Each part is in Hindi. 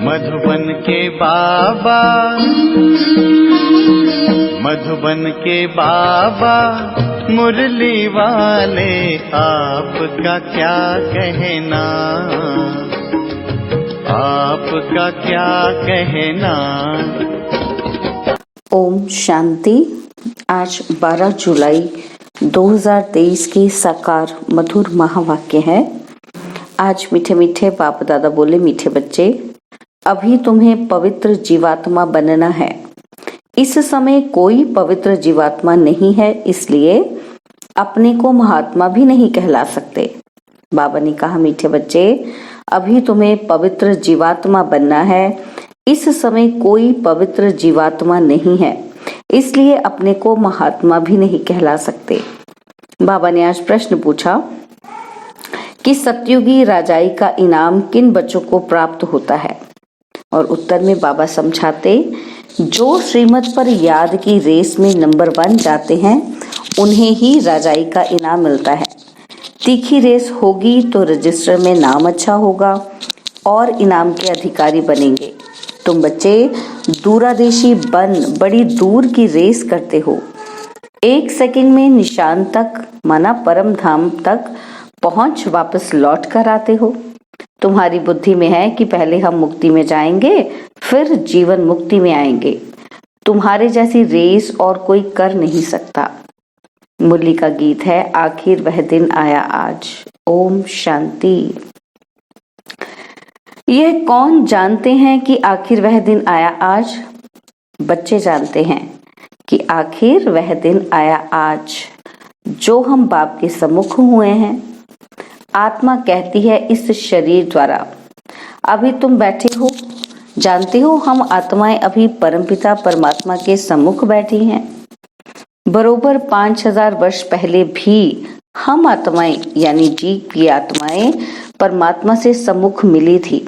मधुबन के बाबा, मधुबन के बाबा मुरली वाले, आपका क्या कहना, आपका क्या कहना। ओम शांति। आज 12 जुलाई 2023 की साकार मधुर महावाक्य है। आज मीठे मीठे बाप दादा बोले, मीठे बच्चे, अभी तुम्हें पवित्र जीवात्मा बनना है। इस समय कोई पवित्र जीवात्मा नहीं है, इसलिए अपने को महात्मा भी नहीं कहला सकते। बाबा ने कहा, मीठे बच्चे, अभी तुम्हें पवित्र जीवात्मा बनना है। इस समय कोई पवित्र जीवात्मा नहीं है, इसलिए अपने को महात्मा भी नहीं कहला सकते। बाबा ने आज प्रश्न पूछा कि सतयुगी राजाई का इनाम किन बच्चों को प्राप्त होता है, और उत्तर में बाबा समझाते, जो श्रीमत पर याद की रेस में नंबर 1 जाते हैं उन्हें ही राजाई का इनाम मिलता है। तीखी रेस होगी तो रजिस्टर में नाम अच्छा होगा और इनाम के अधिकारी बनेंगे। तुम बच्चे दूरादेशी बन बड़ी दूर की रेस करते हो। 1 सेकंड में निशान तक माना परम धाम तक पहुंच वापस लौट कर आते हो। तुम्हारी बुद्धि में है कि पहले हम मुक्ति में जाएंगे, फिर जीवन मुक्ति में आएंगे। तुम्हारे जैसी रेस और कोई कर नहीं सकता। मुरली का गीत है, आखिर वह दिन आया आज। ओम शांति। यह कौन जानते हैं कि आखिर वह दिन आया आज? बच्चे जानते हैं कि आखिर वह दिन आया आज, जो हम बाप के सम्मुख हुए हैं। आत्मा कहती है इस शरीर द्वारा। अभी तुम बैठे हो, जानते हो हम आत्माएं अभी परमपिता परमात्मा के सम्मुख बैठी हैं। बरोबर 5000 वर्ष पहले भी हम आत्माएं यानी जीव की आत्माएं परमात्मा से सम्मुख मिली थी।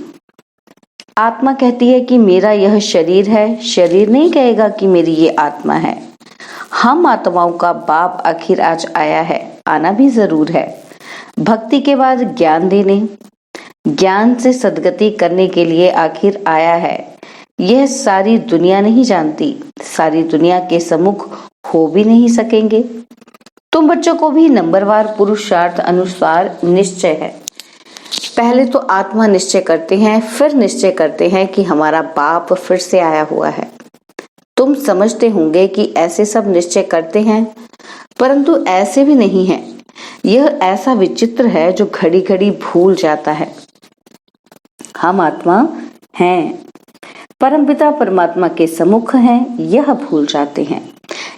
आत्मा कहती है कि मेरा यह शरीर है, शरीर नहीं कहेगा कि मेरी ये आत्मा है। हम आत्माओं का बाप आखिर आज आया है, आना भी जरूर है। भक्ति के बाद ज्ञान देने, ज्ञान से सद्गति करने के लिए आखिर आया है। यह सारी दुनिया नहीं जानती, सारी दुनिया के सम्मुख हो भी नहीं सकेंगे। तुम बच्चों को भी नंबरवार पुरुषार्थ अनुसार निश्चय है। पहले तो आत्मा निश्चय करते हैं, फिर निश्चय करते हैं कि हमारा बाप फिर से आया हुआ है। तुम समझते होंगे कि ऐसे सब निश्चय करते हैं, परंतु ऐसे भी नहीं है। यह ऐसा विचित्र है जो घड़ी घड़ी भूल जाता है। हम आत्मा हैं, परमपिता परमात्मा के सम्मुख हैं, यह भूल जाते हैं।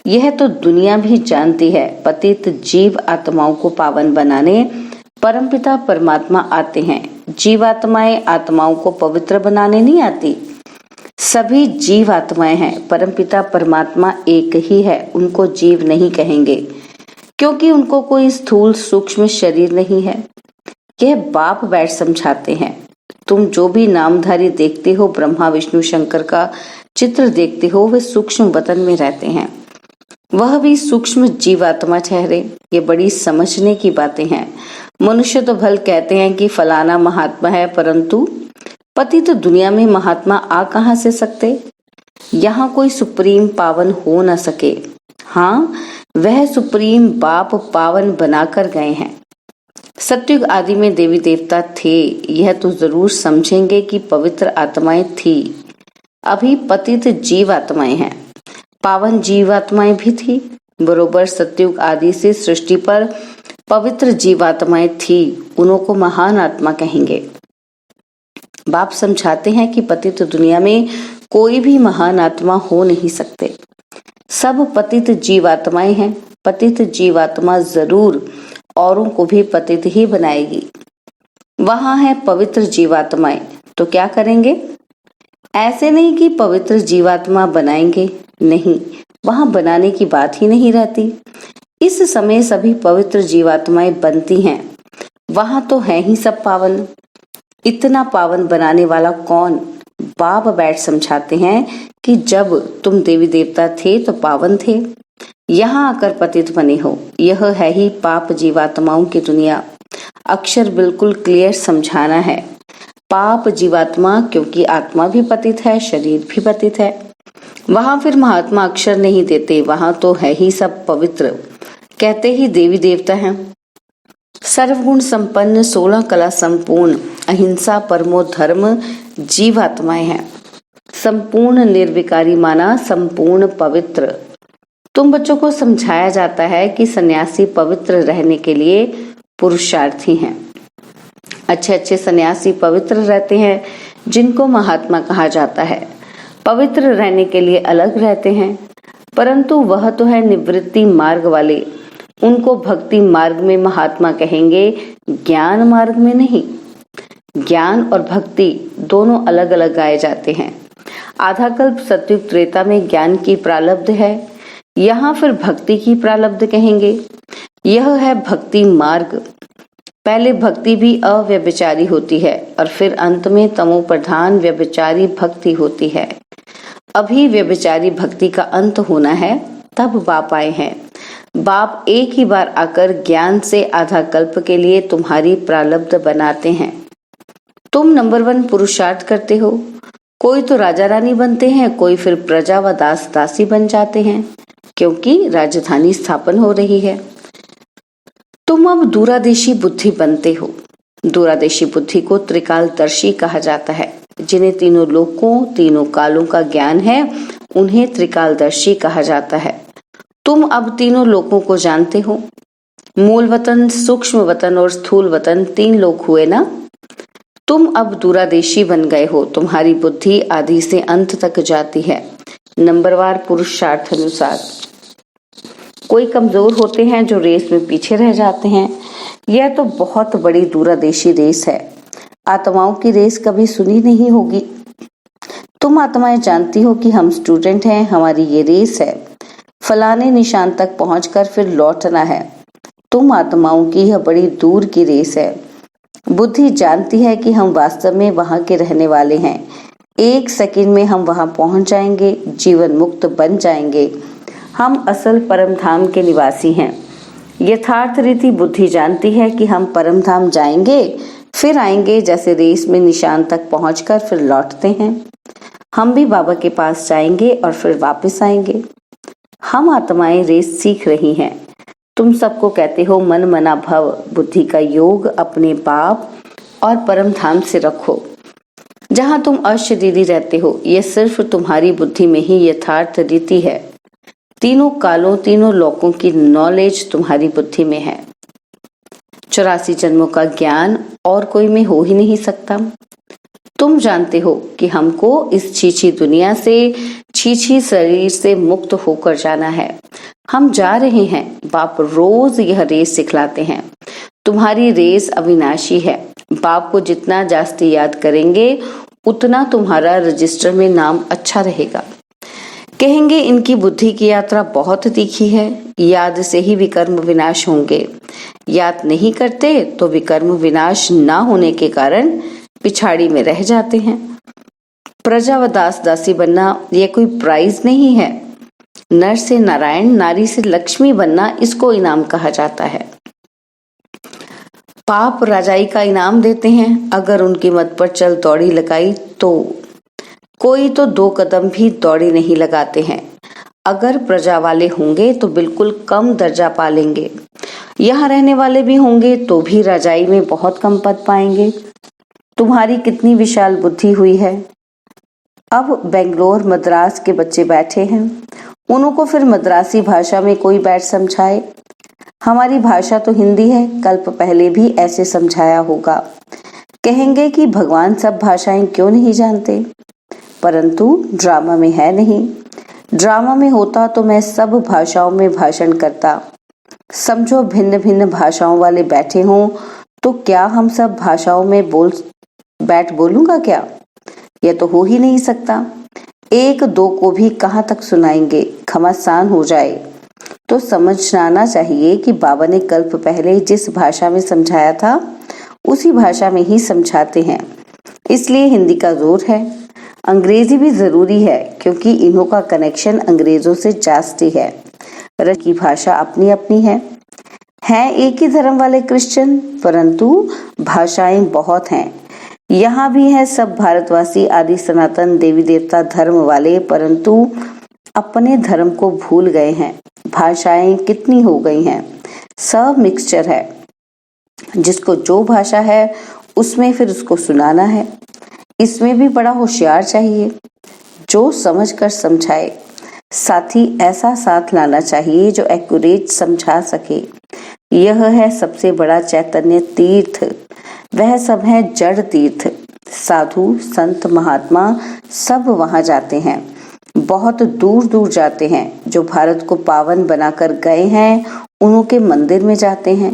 यह तो दुनिया भी जानती है। पतित जीव आत्माओं को पावन बनाने परमपिता परमात्मा आते हैं। जीवात्माएं आत्माओं को पवित्र बनाने नहीं आती। सभी जीव आत्माएं हैं, परमपिता परमात्मा एक ही है। उनको जीव नहीं कहेंगे, क्योंकि उनको कोई स्थूल सूक्ष्म शरीर नहीं है। यह बाप बैठ समझाते हैं। तुम जो भी नामधारी देखते हो, ब्रह्मा विष्णु शंकर का चित्र देखते हो, वे सूक्ष्म वतन में रहते हैं। वह भी सूक्ष्म जीवात्मा ठहरे। ये बड़ी समझने की बातें हैं। मनुष्य तो भल कहते हैं कि फलाना महात्मा है, परंतु पतित दुनिया में महात्मा आ कहां से सकते? यहाँ कोई सुप्रीम पावन हो न सके। हाँ, वह सुप्रीम बाप पावन बनाकर गए हैं। सतयुग आदि में देवी देवता थे, यह तो जरूर समझेंगे कि पवित्र आत्माएं थी। अभी पतित जीव आत्माएं हैं, पावन जीवात्माएं भी थी। बरोबर सतयुग आदि से सृष्टि पर पवित्र जीवात्माएं थी, उन्हों को महान आत्मा कहेंगे। बाप समझाते हैं कि पतित दुनिया में कोई भी महान आत्मा हो नहीं सकते। सब पतित जीवात्माएं हैं। पतित जीवात्मा जरूर औरों को भी पतित ही बनाएगी। वहां है पवित्र जीवात्माएं, तो क्या करेंगे? ऐसे नहीं कि पवित्र जीवात्मा बनाएंगे, नहीं, वहां बनाने की बात ही नहीं रहती। इस समय सभी पवित्र जीवात्माएं बनती हैं। वहां तो है ही सब पावन। इतना पावन बनाने वाला कौन? बाप बैठ समझाते हैं कि जब तुम देवी देवता थे तो पावन थे, यहाँ आकर पतित बने हो। यह है ही पाप जीवात्माओं की दुनिया। अक्षर बिल्कुल क्लियर समझाना है। पाप जीवात्मा, क्योंकि आत्मा भी पतित है, शरीर भी पतित है। वहां फिर महात्मा अक्षर नहीं देते, वहां तो है ही सब पवित्र, कहते ही देवी देवता हैं। सर्वगुण संपन्न, 16 कला संपूर्ण, अहिंसा परमो धर्म जीवात्माएं हैं। संपूर्ण निर्विकारी माना, संपूर्ण पवित्र। तुम बच्चों को समझाया जाता है कि सन्यासी पवित्र रहने के लिए पुरुषार्थी हैं। अच्छे अच्छे सन्यासी पवित्र रहते हैं, जिनको महात्मा कहा जाता है। पवित्र रहने के लिए अलग रहते हैं, परंतु वह तो है निवृत्ति मार्ग वाले, उनको भक्ति मार्ग में महात्मा कहेंगे, ज्ञान मार्ग में नहीं। ज्ञान और भक्ति दोनों अलग अलग गाए जाते हैं। आधा कल्प सतयुग त्रेता में ज्ञान की प्रारब्ध है, यहाँ फिर भक्ति की प्रारब्ध कहेंगे। यह है भक्ति मार्ग। पहले भक्ति भी अव्यभिचारी होती है और फिर अंत में तमो प्रधान व्यभिचारी भक्ति होती है। अभी व्यभिचारी भक्ति का अंत होना है, तब बाप आए हैं। बाप एक ही बार आकर ज्ञान से आधा कल्प के लिए तुम्हारी प्रारब्ध बनाते हैं। तुम नंबर 1 पुरुषार्थ करते हो। कोई तो राजा रानी बनते हैं, कोई फिर प्रजा व दास दासी बन जाते हैं, क्योंकि राजधानी स्थापन हो रही है। तुम अब दूरादेशी बुद्धि बनते हो। दूरादेशी बुद्धि को त्रिकालदर्शी कहा जाता है। जिन्हें तीनों लोकों, तीनों कालों का ज्ञान है, उन्हें त्रिकालदर्शी कहा जाता है। तुम अब तीनों लोकों को जानते हो। मूल वतन, सूक्ष्म वतन और स्थूल वतन 3 लोक हुए ना। तुम अब दूरादेशी बन गए हो। तुम्हारी बुद्धि आदि से अंत तक जाती है, नंबरवार पुरुषार्थ अनुसार। कोई कमजोर होते हैं जो रेस में पीछे रह जाते हैं। यह तो बहुत बड़ी दूरादेशी रेस है। आत्माओं की रेस कभी सुनी नहीं होगी। तुम आत्माएं जानती हो कि हम स्टूडेंट हैं, हमारी ये रेस है, फलाने निशान तक पहुंचकर फिर लौटना है। तुम आत्माओं की यह बड़ी दूर की रेस है। बुद्धि जानती है कि हम वास्तव में वहां के रहने वाले हैं। 1 सेकंड में हम वहां पहुंच जाएंगे, जीवन मुक्त बन जाएंगे। हम असल परम धाम के निवासी हैं। यथार्थ रीति बुद्धि जानती है कि हम परम धाम जाएंगे, फिर आएंगे, जैसे रेस में निशान तक पहुंचकर फिर लौटते हैं। हम भी बाबा के पास जाएंगे और फिर वापस आएंगे। हम आत्माएं रेस सीख रही हैं। तुम सबको कहते हो मन मना भव, बुद्धि का योग अपने बाप और परम धाम से रखो, जहां तुम अशरीरी रहते हो। यह सिर्फ तुम्हारी बुद्धि में ही यथार्थ रीति है। तीनों कालों, तीनों लोकों की नॉलेज तुम्हारी बुद्धि में है। 84 जन्मों का ज्ञान और कोई में हो ही नहीं सकता। तुम जानते हो कि हमको इस छीछी दुनिया से, छीछी शरीर से मुक्त होकर जाना है। हम जा रहे हैं। बाप रोज यह रेस सिखलाते हैं। तुम्हारी रेस अविनाशी है। बाप को जितना जास्ती याद करेंगे, उतना तुम्हारा रजिस्टर में नाम अच्छा रहेगा। कहेंगे इनकी बुद्धि की यात्रा बहुत तीखी है, याद से ही विकर्म विनाश होंगे। याद नहीं करते तो विकर्म विनाश ना होने के कारण पिछाड़ी में रह जाते हैं। प्रजा व दास दासी बनना यह कोई प्राइज नहीं है। नर से नारायण, नारी से लक्ष्मी बनना, इसको इनाम कहा जाता है। पाप राजाई का इनाम देते हैं। अगर उनकी मत पर चल दौड़ी लगाई तो कोई तो 2 कदम भी दौड़ी नहीं लगाते हैं। अगर प्रजा वाले होंगे तो बिल्कुल कम दर्जा पालेंगे। यहाँ रहने वाले भी होंगे तो भी राजाई में बहुत कम पद पाएंगे। तुम्हारी कितनी विशाल बुद्धि हुई है। अब बेंगलोर, मद्रास के बच्चे बैठे हैं, उनको फिर मद्रासी भाषा में कोई बैठ समझाए। हमारी भाषा तो हिंदी है, कल्प पहले भी ऐसे समझाया होगा। कहेंगे कि भगवान सब भाषाएं क्यों नहीं जानते, परंतु ड्रामा में है नहीं। ड्रामा में होता तो मैं सब भाषाओं में भाषण करता। समझो भिन्न भिन्न भाषाओं वाले बैठे हों तो क्या हम सब भाषाओं में बैठ बोलूंगा क्या? यह तो हो ही नहीं सकता। 1-2 को भी कहाँ तक सुनाएंगे, घमासान हो जाए। तो समझ आना चाहिए कि बाबा ने कल्प पहले जिस भाषा में समझाया था उसी भाषा में ही समझाते हैं। इसलिए हिंदी का जोर है। अंग्रेजी भी जरूरी है क्योंकि इन्हों का कनेक्शन अंग्रेजों से जास्ती है। रश की भाषा अपनी अपनी है। हैं एक ही धर्म वाले क्रिश्चियन, परंतु भाषाएं बहुत हैं। यहाँ भी है सब भारतवासी आदि सनातन देवी देवता धर्म वाले, परंतु अपने धर्म को भूल गए हैं। भाषाएं कितनी हो गई हैं, सब मिक्सचर है। जिसको जो भाषा है उसमें फिर उसको सुनाना है। इसमें भी बड़ा होशियार चाहिए जो समझ कर समझाए। साथी ऐसा साथ लाना चाहिए जो एक्यूरेट समझा सके। यह है सबसे बड़ा चैतन्य तीर्थ। वह सब है जड़ तीर्थ। साधु संत महात्मा सब वहां जाते हैं, बहुत दूर दूर जाते हैं। जो भारत को पावन बनाकर गए हैं उनके मंदिर में जाते हैं।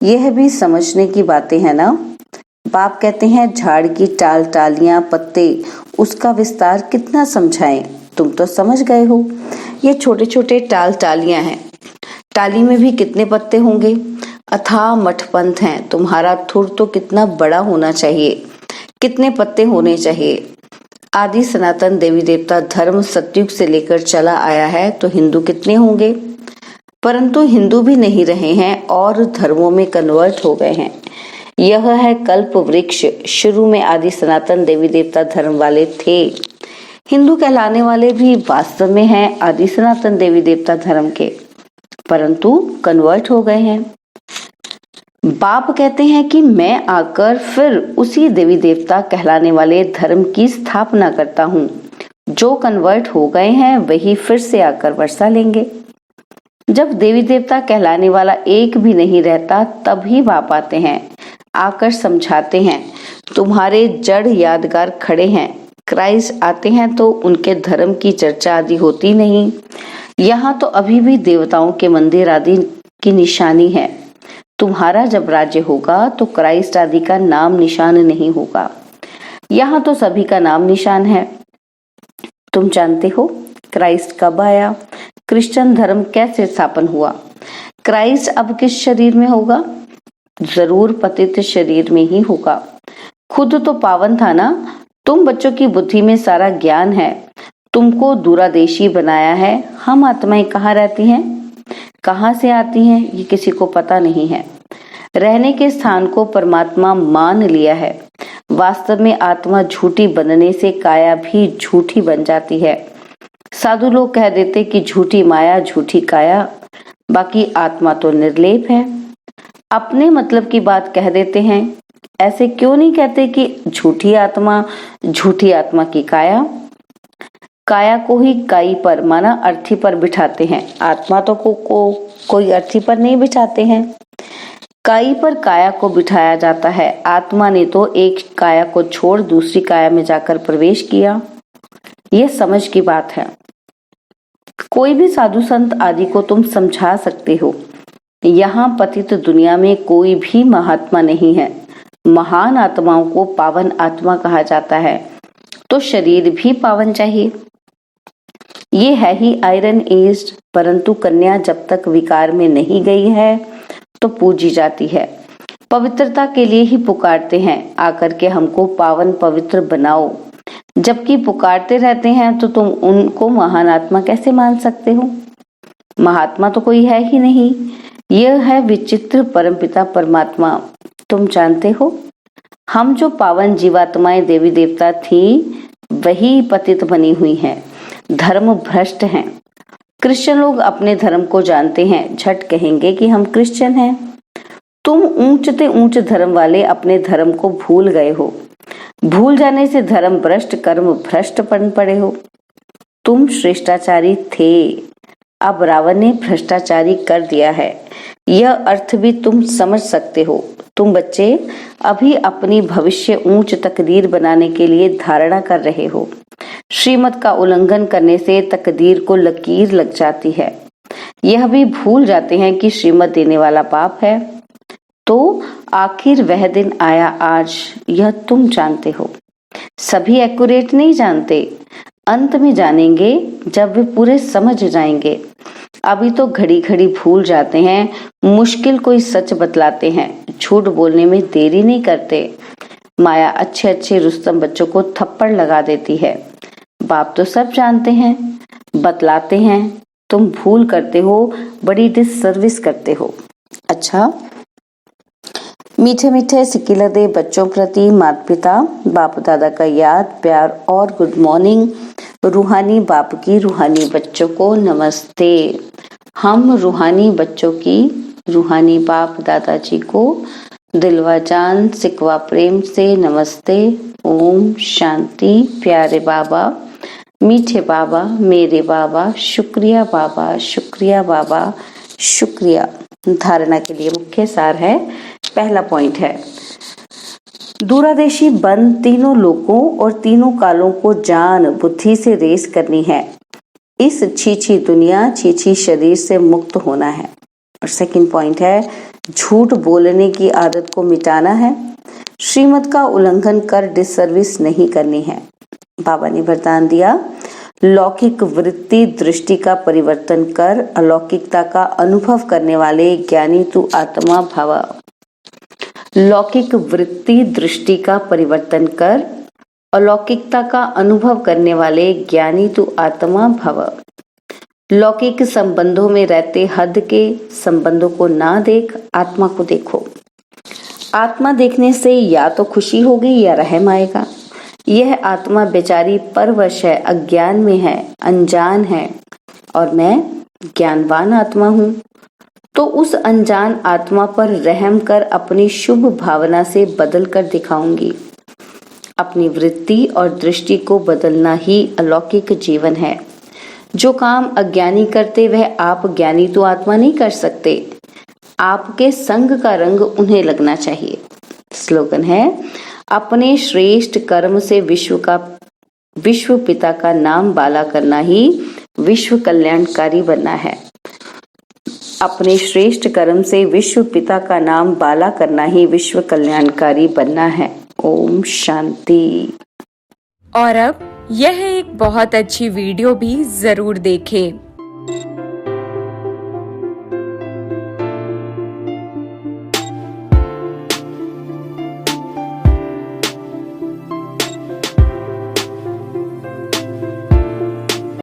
यह भी समझने की बातें हैं ना। बाप कहते हैं झाड़ की टाल टालियां पत्ते, उसका विस्तार कितना समझाएं। तुम तो समझ गए हो। ये छोटे छोटे टाल टालियां हैं, टाली में भी कितने पत्ते होंगे। अथाह मठपंथ हैं, तुम्हारा थुर तो कितना बड़ा होना चाहिए, कितने पत्ते होने चाहिए। आदि सनातन देवी देवता धर्म सतयुग से लेकर चला आया है, तो हिंदू कितने होंगे। परंतु हिंदू भी नहीं रहे हैं और धर्मों में कन्वर्ट हो गए हैं। यह है कल्प वृक्ष। शुरू में आदि सनातन देवी देवता धर्म वाले थे। हिंदू कहलाने वाले भी वास्तव में हैं आदि सनातन देवी देवता धर्म के, परंतु कन्वर्ट हो गए हैं। बाप कहते हैं कि मैं आकर फिर उसी देवी देवता कहलाने वाले धर्म की स्थापना करता हूँ। जो कन्वर्ट हो गए हैं वही फिर से आकर वर्षा लेंगे। जब देवी देवता कहलाने वाला एक भी नहीं रहता तभी बाप आते हैं, आकर समझाते हैं। तुम्हारे जड़ यादगार खड़े हैं। क्राइस्ट आते हैं तो उनके धर्म की चर्चा आदि होती नहीं। यहाँ तो अभी भी देवताओं के मंदिर आदि की निशानी है। तुम्हारा जब राज्य होगा तो क्राइस्ट आदि का नाम निशान नहीं होगा। यहाँ तो सभी का नाम निशान है। तुम जानते हो क्राइस्ट कब आया, क्रिश्चियन धर्म कैसे स्थापन हुआ। क्राइस्ट अब किस शरीर में होगा, जरूर पतित शरीर में ही होगा। खुद तो पावन था ना। तुम बच्चों की बुद्धि में सारा ज्ञान है, तुमको दूरादेशी बनाया है। हम आत्माएं कहाँ रहती हैं, कहाँ से आती हैं, ये किसी को पता नहीं है। रहने के स्थान को परमात्मा मान लिया है। वास्तव में आत्मा झूठी बनने से काया भी झूठी बन जाती है। साधु लोग कह देते कि झूठी माया झूठी काया, बाकी आत्मा तो निर्लेप है। अपने मतलब की बात कह देते हैं। ऐसे क्यों नहीं कहते कि झूठी आत्मा की काया। काया को ही काई पर माना अर्थी पर बिठाते हैं। आत्मा तो कोई अर्थी पर नहीं बिठाते हैं। काई पर काया को बिठाया जाता है। आत्मा ने तो एक काया को छोड़ दूसरी काया में जाकर प्रवेश किया। यह समझ की बात है। कोई भी साधु संत आदि को तुम समझा सकते हो। यहाँ पतित दुनिया में कोई भी महात्मा नहीं है। महान आत्माओं को पावन आत्मा कहा जाता है, तो शरीर भी पावन चाहिए। ये है ही आयरन एज, परंतु कन्या जब तक विकार में नहीं गई है तो पूजी जाती है। पवित्रता के लिए ही पुकारते हैं, आकर के हमको पावन पवित्र बनाओ। जबकि पुकारते रहते हैं तो तुम उनको महान आत्मा कैसे मान सकते हो। महात्मा तो कोई है ही नहीं। यह है विचित्र परमपिता परमात्मा। तुम जानते हो हम जो पावन जीवात्माएं देवी देवता थी वही पतित बनी हुई हैं, धर्म भ्रष्ट हैं। क्रिश्चियन लोग अपने धर्म को जानते हैं, झट कहेंगे कि हम क्रिश्चियन हैं। तुम ऊंचते ऊंच धर्म वाले अपने धर्म को भूल गए हो। भूल जाने से धर्म भ्रष्ट कर्म भ्रष्ट बन पड़े हो। तुम श्रेष्ठाचारी थे, अब रावण ने भ्रष्टाचारी कर दिया है। यह अर्थ भी तुम समझ सकते हो। तुम बच्चे अभी अपनी भविष्य ऊंच तकदीर बनाने के लिए धारणा कर रहे हो। श्रीमत का उल्लंघन करने से तकदीर को लकीर लग जाती है। यह भी भूल जाते हैं कि श्रीमत देने वाला पाप है। तो आखिर वह दिन आया आज, यह तुम जानते हो। सभी एक्यूरेट नहीं जानते, अंत में जानेंगे जब वे पूरे समझ जाएंगे। अभी तो घड़ी घड़ी भूल जाते हैं। मुश्किल कोई सच बतलाते हैं, झूठ बोलने में देरी नहीं करते। माया अच्छे अच्छे रुस्तम बच्चों को थप्पड़ लगा देती है। बाप तो सब जानते हैं, बतलाते हैं। तुम भूल करते हो, बड़ी डिससर्विस करते हो। अच्छा, मीठे मीठे सिकिलदे बच्चों प्रति माता पिता बाप दादा का याद प्यार और गुड मॉर्निंग। रूहानी बाप की रूहानी बच्चों को नमस्ते। हम रूहानी बच्चों की रूहानी बाप दादाजी को दिलवा जान सिकवा प्रेम से नमस्ते। ओम शांति। प्यारे बाबा, मीठे बाबा, मेरे बाबा, शुक्रिया बाबा, शुक्रिया बाबा, शुक्रिया। धारणा के लिए मुख्य सार है, पहला पॉइंट है, दूरादेशी बंद तीनों लोकों और तीनों कालों को जान बुद्धि से रेस करनी है। इस छीछी दुनिया छीछी शरीर से मुक्त होना है। और सेकंड पॉइंट है, झूठ बोलने की आदत को मिटाना है। श्रीमत का उल्लंघन कर डिसर्विस नहीं करनी है। बाबा ने वरदान दिया, लौकिक वृत्ति दृष्टि का परिवर्तन कर अलौकिकता का अनुभव करने वाले ज्ञानी तू आत्मा भव। लौकिक वृत्ति दृष्टि का परिवर्तन कर अलौकिकता का अनुभव करने वाले ज्ञानी तू आत्मा भव। लौकिक संबंधों में रहते हद के संबंधों को ना देख, आत्मा को देखो। आत्मा देखने से या तो खुशी होगी या रहम आएगा। यह आत्मा बेचारी परवश है, अज्ञान में है, अनजान है, और मैं ज्ञानवान आत्मा हूँ। तो उस अनजान आत्मा पर रहम कर अपनी शुभ भावना से बदल कर दिखाऊंगी। अपनी वृत्ति और दृष्टि को बदलना ही अलौकिक जीवन है। जो काम अज्ञानी करते वह आप ज्ञानी तो आत्मा नहीं कर सकते। आपके संग का रंग उन्हें लगना चाहिए। स्लोगन है, अपने श्रेष्ठ कर्म से विश्व पिता का नाम बाला करना ही विश्व कल्याणकारी बनना है। अपने श्रेष्ठ कर्म से विश्व पिता का नाम बाला करना ही विश्व कल्याणकारी बनना है। ओम शांति। और अब यह एक बहुत अच्छी वीडियो भी जरूर देखें।